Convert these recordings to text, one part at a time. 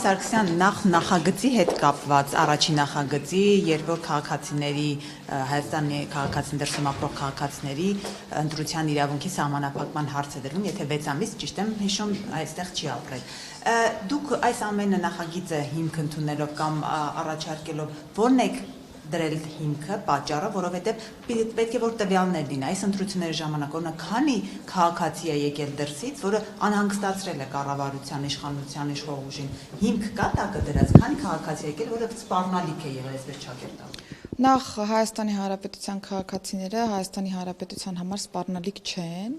Սարգսյան, նախագծի հետ կապված, առաջին նախագծի, երբ որ քաղաքացիների, Հայաստանի քաղաքացին դրսում ապրող քաղաքացիների ընտրության իրավունքի սահմանափակման հարց է դրվում, եթե 6 ամիս, ճիշտ եմ հիշում, այստեղ չի ապրել։ Դուք այս ամենը նախագիծը հիմք ընդունելով կամ առաջարկելով, ո՞րն եք դրել հիմքը, պատճառը, որովհետև պետք է որ տվյալներ լինի այս ընտրությունների ժամանակ, օրինակ քանի քաղաքացի է եկել դրսից, որը անհանգստացրել է կառավարության, իշխանության, իշխող ուժին, հիմք կա տակը դրած, քանի քաղաքացի է եկել, որը սպառնալիք է եղել այսպես ճակերտալ։ Նախ Հայաստանի Հանրապետության քաղաքացիները Հայաստանի Հանրապետության համար սպառնալիք չեն։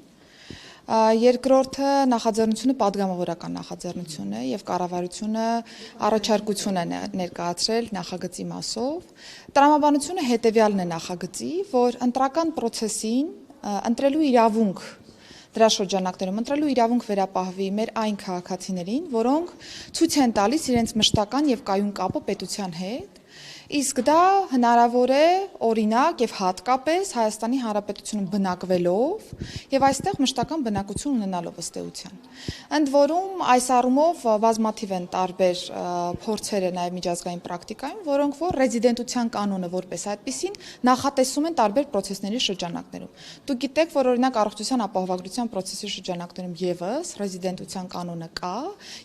Երկրորդը նախաձեռնությունը պատգամավորական նախաձեռնություն է եւ կառավարությունը առաջարկություն է ներկայացրել նախագծի մասով։ Տրամաբանությունը հետեւյալն է նախագծի, որ ընտրական process-ին ընտրելու իրավունք դրա շրջանակներում ընտրելու իրավունք վերապահվի մեր այն քաղաքացիներին, որոնք ցույց են տալիս իրենց մշտական եւ կայուն կապը պետության հետ, իսկ դա հնարավոր է օրինակ եւ հատկապես Հայաստանի Հանրապետությունում բնակվելով եւ այստեղ մշտական բնակություն ունենալով ըստ էության։ Ընդ որում այս առումով բազմաթիվ են տարբեր փորձերը նաեւ միջազգային պրակտիկայում, որոնք որ ռեզիդենտության կանոնը որպես այդպիսին նախատեսում են տարբեր process-ների շրջանակներում։ Դուք գիտեք, որ օրինակ առողջության ապահովագրության process-ի շրջանակներում եւս ռեզիդենտության կանոնը կա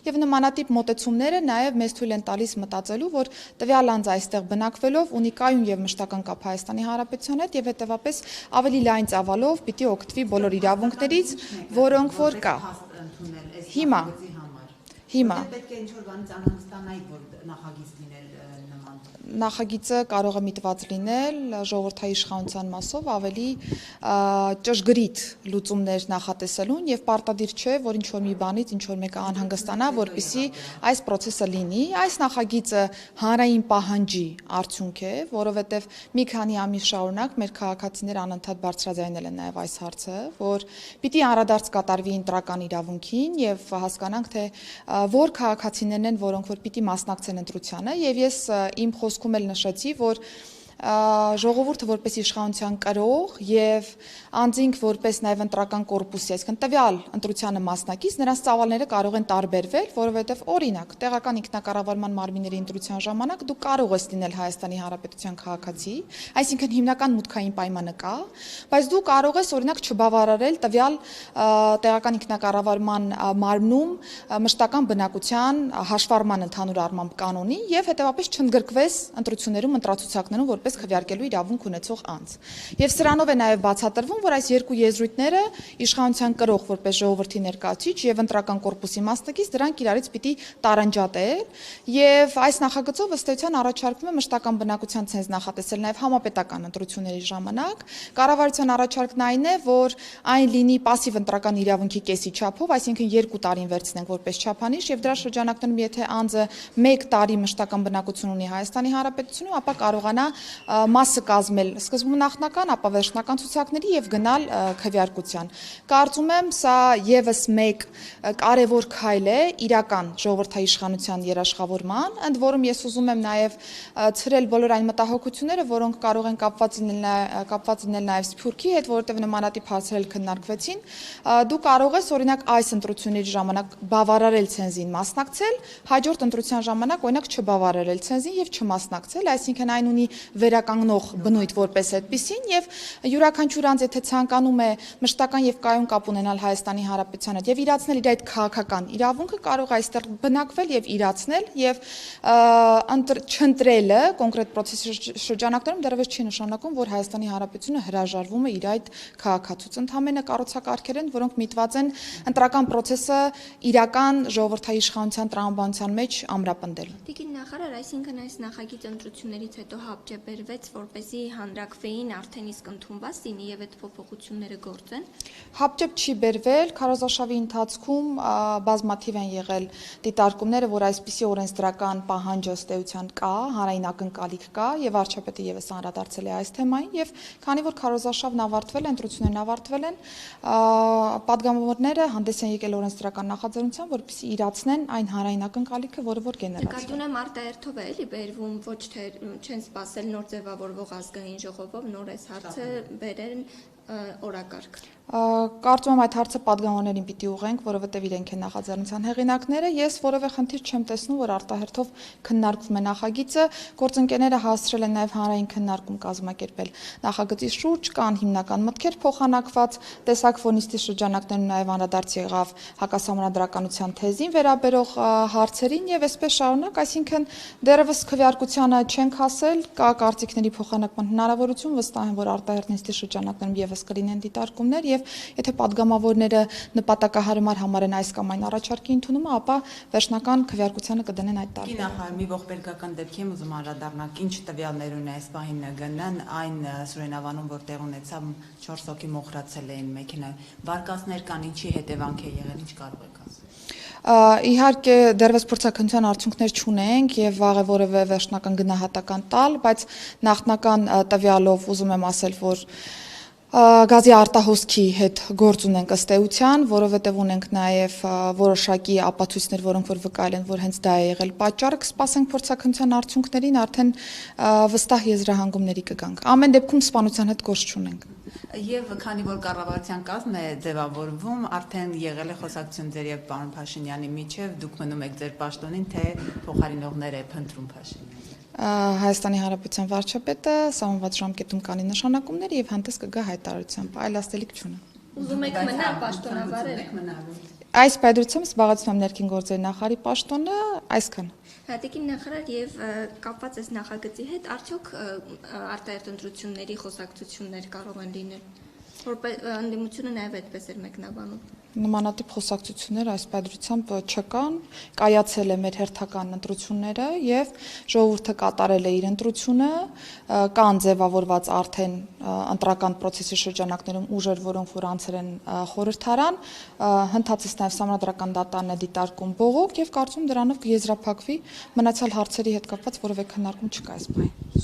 եւ նմանատիպ մոտեցումները նաեւ մեզ թույլ են տալիս մտածելու, որ տվյալ անձը այստեղ բնակվելով ունի կայուն եւ մշտական կապ Հայաստանի Հանրապետության հետ եւ հետեւապես ավելի լայն ծավալով պիտի օգտվի բոլոր իրավունքներից, որոնք որ կա։ Հիմա պետք է ինչ-որ բանից անհանգստանայի, որ նախագիծ լինել նման։ Նախագիծը կարող է միտված լինել ժողովրդային իշխանության մասով ավելի ճշգրիտ լուծումներ նախատեսելուն եւ պարտադիր չէ, որ ինչ որ մի բանից ինչ որ մեկը անհանգստանա, որպեսզի այս process-ը լինի։ Այս նախագիծը հանրային պահանջի արդյունք է, որովհետեւ մի քանի ամիս շարունակ մեր քաղաքացիները անընդհատ բարձրաձայնել են նաեւ այս հարցը, որ պիտի անդրադարձ կատարվի ընտրական իրավունքին եւ հասկանանք թե որ քաղաքացիներն են, որոնք որ պիտի մասնակցեն ընտրությանը եւ ես իմ խոսքում էլ նշեցի, որ ժողովուրդը որպես իշխանության կրող եւ անձինք որպես նաեւ ընտրական կորպուսի, այսինքն տվյալ ընտրությանը մասնակից, նրանց ծավալները կարող են տարբերվել, որովհետեւ օրինակ տեղական ինքնակառավարման մարմինների ընտրության ժամանակ դու կարող ես լինել Հայաստանի Հանրապետության քաղաքացի, այսինքն հիմնական մուտքային պայմանը կա, բայց դու կարող ես օրինակ չբավարարել տվյալ տեղական ինքնակառավարման մարմնում մշտական բնակության հաշվառման ընդհանուր առմամբ կանոնի եւ հետեւաբար չընդգրկվես ընտրություններում ընտրացուցակներում որպես քվեարկելու իրավունք ունեցող անձ։ Եվ սրանով է նաև բացատրվում, որ այս երկու եզրույթները իշխանության կրող որպես ժողովրդի ներկայացուցիչ եւ ընտրական կորպուսի մասնակից դրանք իրարից պիտի տարանջատել եւ այս նախագծով ըստ էության առաջարկվում է մշտական բնակության ցենզ նախատեսել նաև համապետական ընտրությունների ժամանակ։ Կառավարության առաջարկն այն է, որ այն լինի пассив ընտրական իրավունքի կեսի չափով, այսինքն 2 տարին վերցնենք որպես չափանիշ եւ դրա շրջանակներում եթե անձը 1 տարի մշտական բնակություն ունի Հայաստանի Հանրապետությունում, ապա կարողանա մասը կազմել սկզբում նախնական, ապա վերջնական ցուցակների եւ գնալ քվեարկության։ Կարծում եմ սա եւս մեկ կարեւոր քայլ է իրական ժողովրդային իշխանության երաշխավորման, ընդ որում ես ուզում եմ նաեւ ցրել բոլոր այն մտահոգությունները, որոնք կարող են կապված լինել նաեւ Սփյուռքի հետ, որովհետեւ նմանատիպ հարցեր քննարկվեցին։ Դու կարող ես օրինակ այս ընտրությունների ժամանակ բավարարել ցենզին մասնակցել, հաջորդ ընտրության ժամանակ օրինակ չբավարարել ցենզին եւ չմասնակցել, այսինքն այն ունի վերականգնող բնույթ որպես այդպիսին եւ յուրաքանչյուր անձ եթե ցանկանում է մշտական եւ կայուն կապ ունենալ Հայաստանի Հանրապետության հետ եւ իրացնել իր այդ քաղաքական իրավունքը կարող է այստեղ բնակվել եւ իրացնել եւ չընտրելը կոնկրետ process-ի շրջանակներում դեռևս չի նշանակում, որ Հայաստանի Հանրապետությունը հրաժարվում է իր այդ քաղաքացուց։ Ընդհանրապես կառուցակարգեր են, որոնք միտված են ընտրական process-ը իրական ժողովրդային իշխանության տրամաբանության մեջ ամրապնդելու։ Տիկին նախարար, այսինքն այս նախագիծ ընտրություններից հետո հապճեպ բերվեց, որպեսզի հանրակրվեին արդեն իսկ ընդունված լինի եւ այդ փոփոխությունները գործեն։ Հապճեպ չի բերվել, քարոզարշավի ընթացքում բազմաթիվ են եղել դիտարկումները, որ այսպիսի օրենսդրական պահանջը ըստ էության կա, հանրային ակնկալիք կա եւ վարչապետը եւս անդրադարձել է այս թեմային եւ քանի որ քարոզարշավն ավարտվել է, ընտրություններն ավարտվել են, պատգամավորները հանդես են եկել օրենսդրական նախաձեռնությամբ, որպեսզի իրացնեն այն հանրային ակնկալիքը, որը որ գեներացվել է։ Նկատի ունեմ արտահերթով է էլի բերվում, ոչ թե չեն սպասել նոր ձևավորվող ազգային ժողովով նոր այս հարցը բերեն օրակարգ։ Կարծում եմ այդ հարցը падգամավորներին պիտի ուղենք, որովհետև իրենք են նախաձեռնության հեղինակները։ Ես որևէ խնդիր չեմ տեսնում, որ արտահերթով քննարկվում է նախագիծը։ Գործընկերները հասցրել են նաև հանրային քննարկում կազմակերպել նախագծի շուրջ, կան հիմնական մտքեր փոխանակված, տեսակ ֆոնիստի շրջանակներում նաև անդրադարձ եղավ հակասահմանադրականության թեզին վերաբերող հարցերին եւ այսպես շարունակ, այսինքն դեռևս քվեարկությանը չենք հասել, կա կարծիքների փոխանակման հնարավորություն, վստահ եմ, որ արտահերթ նիստի շրջանակներում եւս կլինեն դիտարկումներ եւ եթե падգամավորները նպատակահարմար համարեն այս կամ այն առաջարկի ընդունումը, ապա վերջնական քվեարկությանը կդնեն այդ տարի։ Նախարար մի ողբերգական դեպքի եմ ուզում անդրադառնալ, ինչ տվյալներ ունի այս պահին ԿԳՆ-ն, այն Սուրենավանում, որտեղ ունեցավ 4 հոգի մոխրացել էին մեքենայում, վարկածներ կան, ինչի հետևանք է եղել, ինչ կարող եք ասել։ Իհարկե դեռևս փորձաքննության արդյունքներ չունենք եւ վաղ է որևէ վերջնական գնահատական տալ, բայց նախնական տվյալով ուզում եմ ասել, որ գազի արտահոսքի հետ գործ ունենք ըստ էության, որովհետև ունենք նաև որոշակի ապացույցներ, որոնք որ վկայել են, որ հենց դա է եղել պատճառը, կսպասենք փորձաքննության արդյունքներին, արդեն վստահ եզրահանգումների կգանք։ Ամեն դեպքում սպանության հետ գործ չունենք։ Եվ քանի որ կառավարության կազմն է ձևավորվում, արդեն եղել է խոսակցություն ձեր եւ պարոն Փաշինյանի միջև, դուք մնում եք ձեր պաշտոնին, թե փոխարինողներ է փնտրում Փաշինյանը։ Հայաստանի Հանրապետության վարչապետը սահմանված ժամկետում կանի նշանակումներ եւ հանդես կգա հայտարարությամբ, այլ ասելիք չունեմ։ Ուզում եք մնալ պաշտոնավարել։ Այս պայմանությամբ զբաղեցնում եմ ներքին գործերի նախարարի պաշտոնը, այսքան։ Տիկին նախարար եւ կապված այս նախագծի հետ արդյոք արտահերթ ընտրությունների խոսակցություններ կարող են լինել, որպես ընդդիմությունը նաեւ այդպես էր մեկնաբանում։ Նմանատիպ խոսակցություններ այս պայմանությամբ չկան, կայացել է մեր հերթական ընտրությունները եւ ժողովուրդը կատարել է իր ընտրությունը, կան ձևավորված արդեն ընտրական process-ի շրջանակներում ուժեր, որոնք որ անցել են խորհրդարան, հնդածից նաեւ համանդրական դատան է դիտարկում բողոք եւ կարծում դրանով կեզրափակվի մնացյալ հարցերի հետ կապված որևէ քննարկում չկա այս բանի։